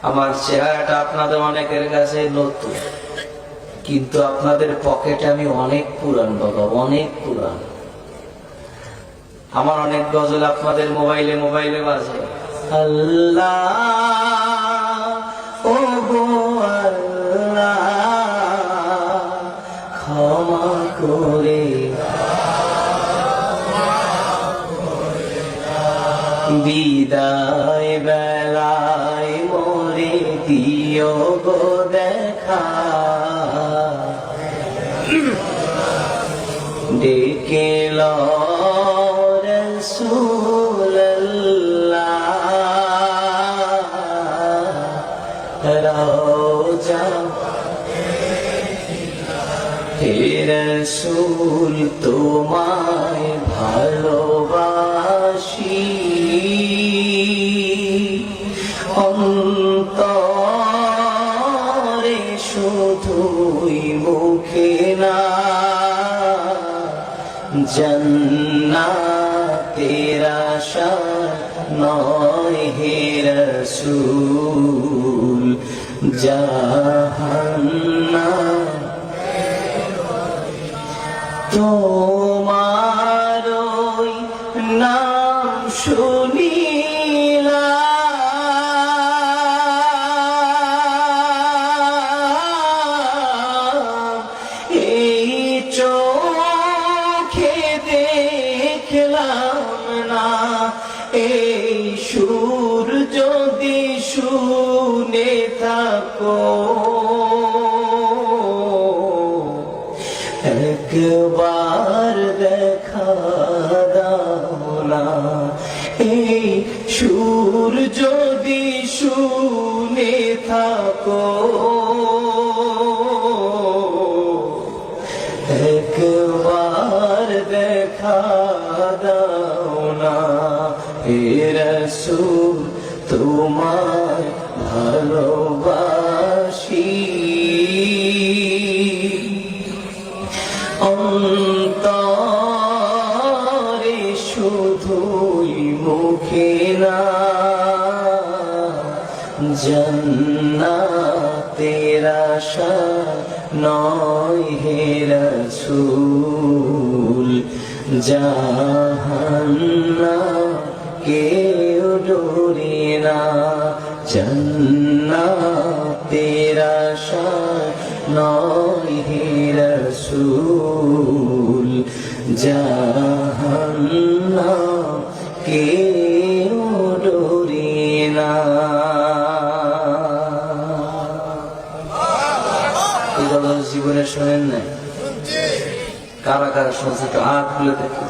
আমার চেহারাটা আপনাদের অনেকের কাছে নতুন, কিন্তু আপনাদের পকেটে আমি অনেক পুরান বাবা, অনেক পুরান। আমার অনেক গজল আপনাদের মোবাইলে মোবাইলে বাজে। আল্লাহ ও গো আল্লাহ ক্ষমা করে বিদায় বেলায় মোরে দিও গো দেখা, ডেকে লো রাসূলুল্লাহ রওজা হে রাসূল তোমায় ভালোবাসি, অন্তরে শুধুই মুখে না, জান্নাতের আশা নয় হে রাসূল, জাহান্নাম তোমার ওই নাম শুনিলাম, এই চোখে দেখলাম না, এই সুর যদি শুনে থাকো একবার দেখা দাও না, এই সুর যদি শুনে থাকো একবার দেখা দাও না, হে রাসূল তোমায় ভালোবাসি, অন্তরে শুধুই মুখে না, জান্নাতের আশা নয় হে রাসূল, জাহান্নাম কেউ ডোরে না, জান্নাতের আশা নয় হে রাসূল, জাহান্নাম কেউ ডোরে না। এই কথা জীবনে শোনেন নাই? কারা কারা শুনছে একটু হাত খুলে দেখুন।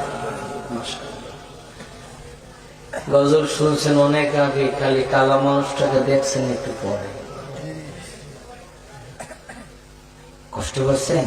গজল শুনছেন অনেক আগে, খালি কালা মানুষটাকে দেখছেন একটু পরে। কষ্ট করছেন?